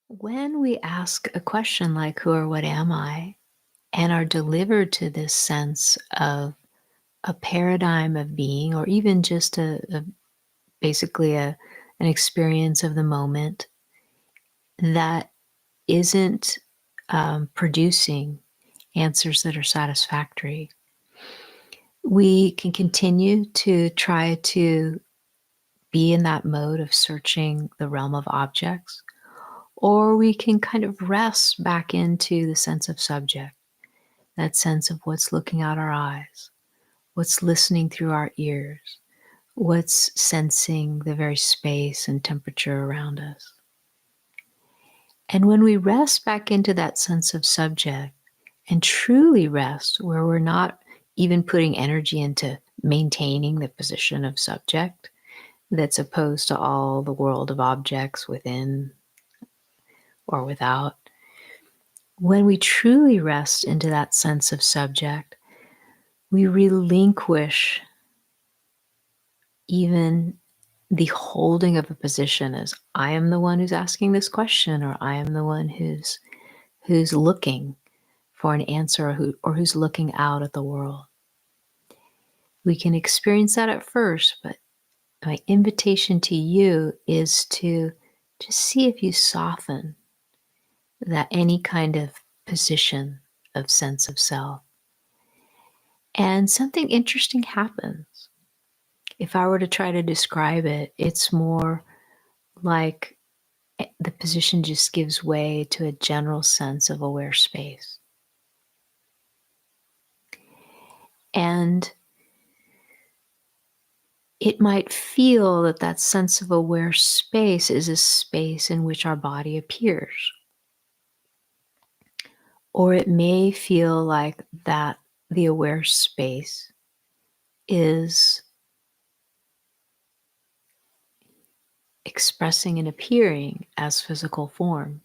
When we ask a question like, who or what am I? And are delivered to this sense of a paradigm of being, or even just basically an experience of the moment that isn't producing answers that are satisfactory, we can continue to try to be in that mode of searching the realm of objects, or we can kind of rest back into the sense of subject. That sense of what's looking out our eyes, what's listening through our ears, what's sensing the very space and temperature around us. And when we rest back into that sense of subject and truly rest, where we're not even putting energy into maintaining the position of subject that's opposed to all the world of objects within or without, when we truly rest into that sense of subject, we relinquish even the holding of a position as I am the one who's asking this question, or I am the one who's looking for an answer, or who's looking out at the world. We can experience that at first, but my invitation to you is to just see if you soften that any kind of position of sense of self. And something interesting happens. If I were to try to describe it, it's more like the position just gives way to a general sense of aware space. And it might feel that that sense of aware space is a space in which our body appears. Or it may feel like that the aware space is expressing and appearing as physical form.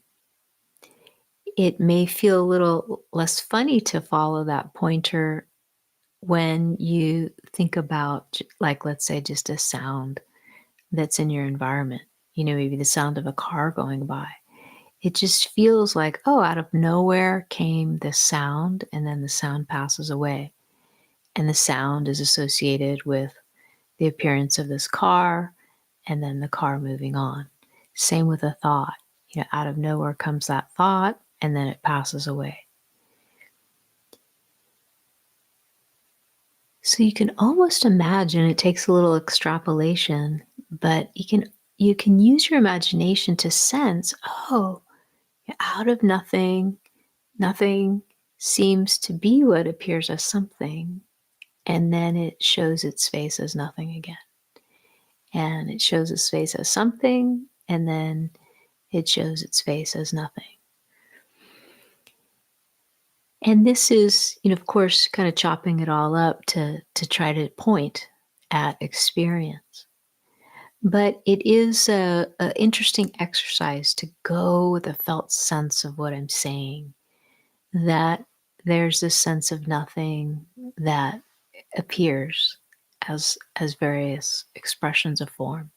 It may feel a little less funny to follow that pointer when you think about, like, let's say, just a sound that's in your environment, maybe the sound of a car going by. It just feels like, oh, out of nowhere came this sound, and then the sound passes away. And the sound is associated with the appearance of this car, and then the car moving on. Same with a thought. Out of nowhere comes that thought, and then it passes away. So you can almost imagine, it takes a little extrapolation, but you can use your imagination to sense, oh, out of nothing, nothing seems to be what appears as something, and then it shows its face as nothing again. And it shows its face as something, and then it shows its face as nothing. And this is, of course, kind of chopping it all up to try to point at experience. But it is a interesting exercise to go with a felt sense of what I'm saying, that there's this sense of nothing that appears as various expressions of form.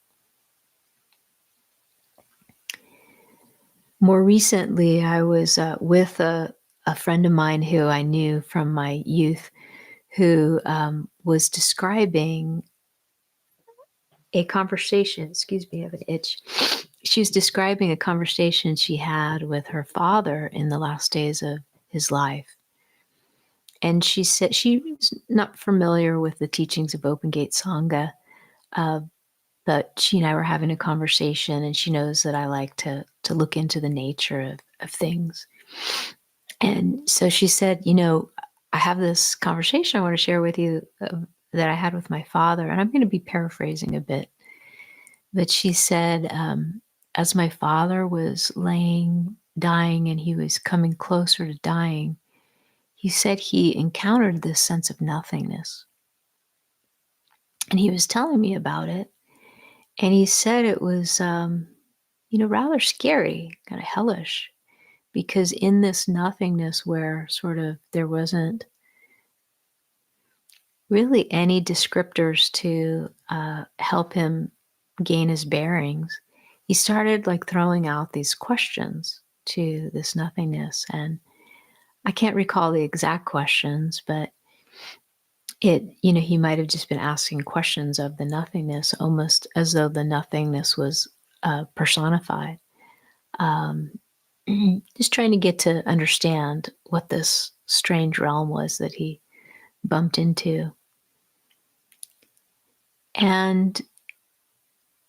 More recently, I was with a friend of mine who I knew from my youth, who was describing a conversation. Excuse me, I have an itch. She was describing a conversation she had with her father in the last days of his life. And she said she was not familiar with the teachings of Open Gate Sangha, uh, but she and I were having a conversation, and she knows that I like to look into the nature of things. And so she said, I have this conversation I want to share with you that I had with my father, and I'm going to be paraphrasing a bit. But she said, as my father was dying, and he was coming closer to dying, he said he encountered this sense of nothingness. And he was telling me about it. And he said it was, rather scary, kind of hellish, because in this nothingness where sort of there wasn't really any descriptors to help him gain his bearings, he started like throwing out these questions to this nothingness. And I can't recall the exact questions, but he might have just been asking questions of the nothingness, almost as though the nothingness was personified. Um, just trying to get to understand what this strange realm was that he bumped into. And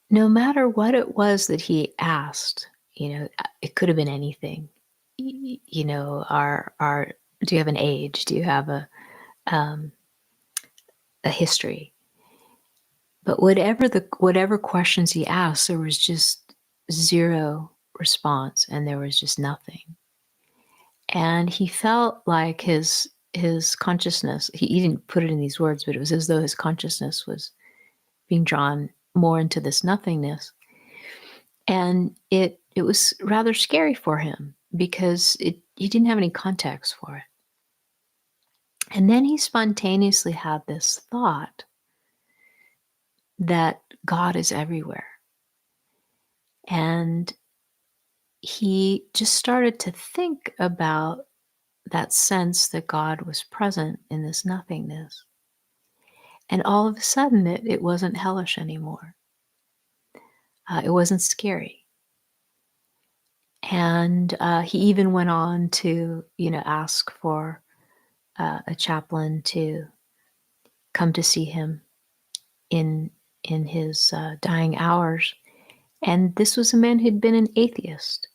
no matter what it was that he asked, it could have been anything. Do you have an age? Do you have um, a history? But whatever questions he asked, there was just zero response, and there was just nothing. And he felt like his consciousness. He didn't put it in these words, but it was as though his consciousness was being drawn more into this nothingness. And it was rather scary for him because he didn't have any context for it. And then he spontaneously had this thought that God is everywhere. And he just started to think about that sense that God was present in this nothingness. And all of a sudden, it wasn't hellish anymore. It wasn't scary. And he even went on to, ask for a chaplain to come to see him in his dying hours. And this was a man who'd been an atheist.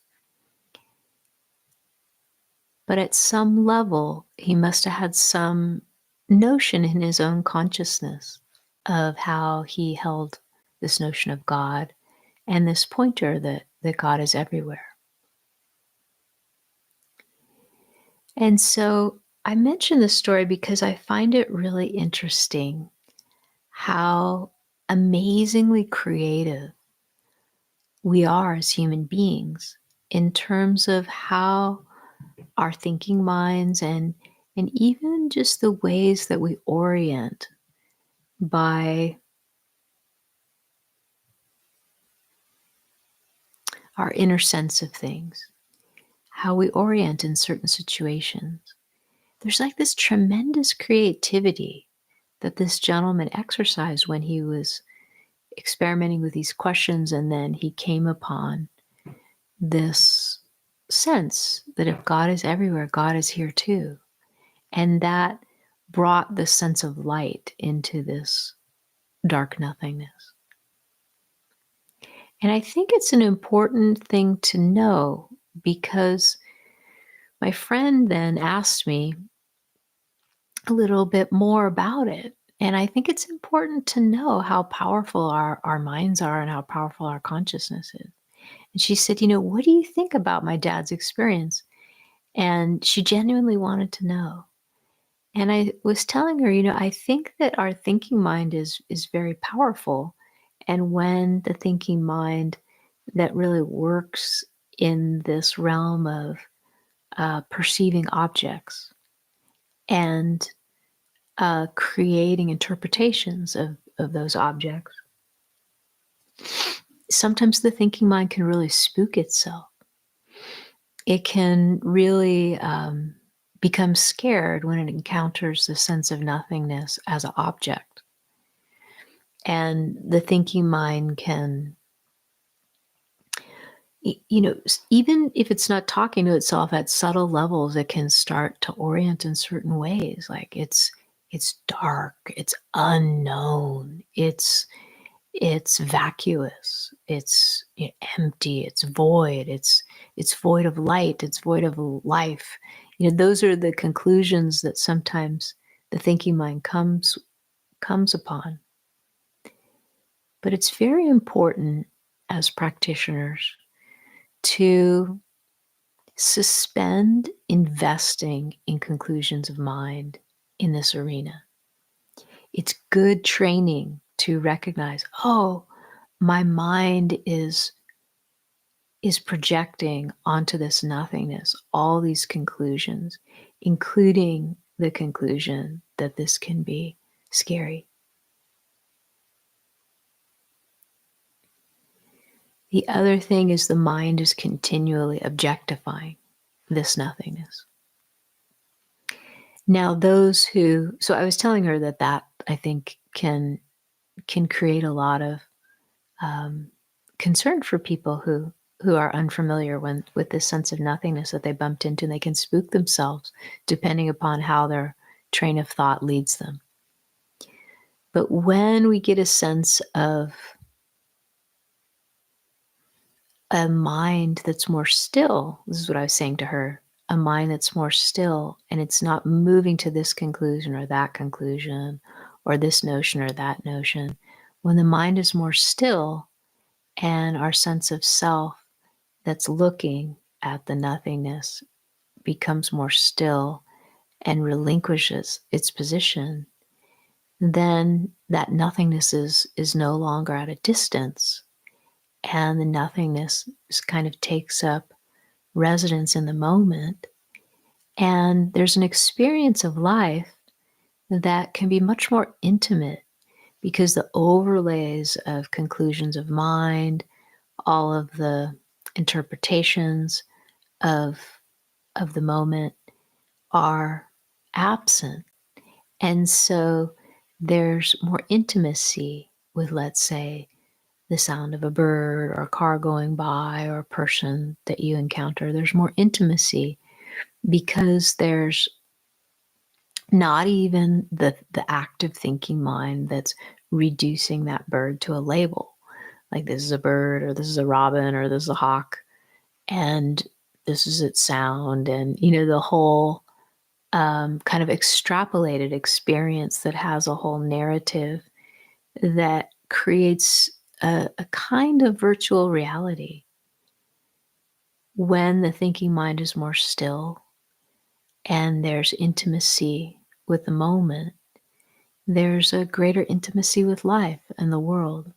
But at some level, he must have had some notion in his own consciousness of how he held this notion of God and this pointer that God is everywhere. And so I mention this story because I find it really interesting how amazingly creative we are as human beings in terms of how our thinking minds and even just the ways that we orient by our inner sense of things, how we orient in certain situations. There's like this tremendous creativity that this gentleman exercised when he was experimenting with these questions, and then he came upon this sense that if God is everywhere, God is here too. And that brought the sense of light into this dark nothingness. And I think it's an important thing to know because my friend then asked me a little bit more about it. And I think it's important to know how powerful our minds are and how powerful our consciousness is. And she said, what do you think about my dad's experience? And she genuinely wanted to know. And I was telling her, I think that our thinking mind is very powerful. And when the thinking mind that really works in this realm of perceiving objects and creating interpretations of those objects, sometimes the thinking mind can really spook itself. It can really become scared when it encounters the sense of nothingness as an object. And the thinking mind can, even if it's not talking to itself at subtle levels, it can start to orient in certain ways. Like it's dark, it's unknown, it's vacuous, it's empty, it's void, it's void of light, it's void of life. Those are the conclusions that sometimes the thinking mind comes upon. But it's very important as practitioners to suspend investing in conclusions of mind in this arena. It's good training to recognize, oh, my mind is projecting onto this nothingness all these conclusions, including the conclusion that this can be scary. The other thing is the mind is continually objectifying this nothingness. Now, so I was telling her that I think can create a lot of um, concern for people who are unfamiliar with this sense of nothingness that they bumped into, and they can spook themselves depending upon how their train of thought leads them. But when we get a sense of a mind that's more still, this is what I was saying to her, a mind that's more still and it's not moving to this conclusion or that conclusion or this notion or that notion. When the mind is more still and our sense of self that's looking at the nothingness becomes more still and relinquishes its position, then that nothingness is no longer at a distance. And the nothingness kind of takes up residence in the moment. And there's an experience of life that can be much more intimate because the overlays of conclusions of mind, all of the interpretations of, of the moment are absent. And so there's more intimacy with, let's say, the sound of a bird or a car going by or a person that you encounter. There's more intimacy because there's not even the active thinking mind that's reducing that bird to a label. Like this is a bird or this is a robin or this is a hawk and this is its sound. And, the whole kind of extrapolated experience that has a whole narrative that creates a kind of virtual reality. When the thinking mind is more still and there's intimacy with the moment, there's a greater intimacy with life and the world.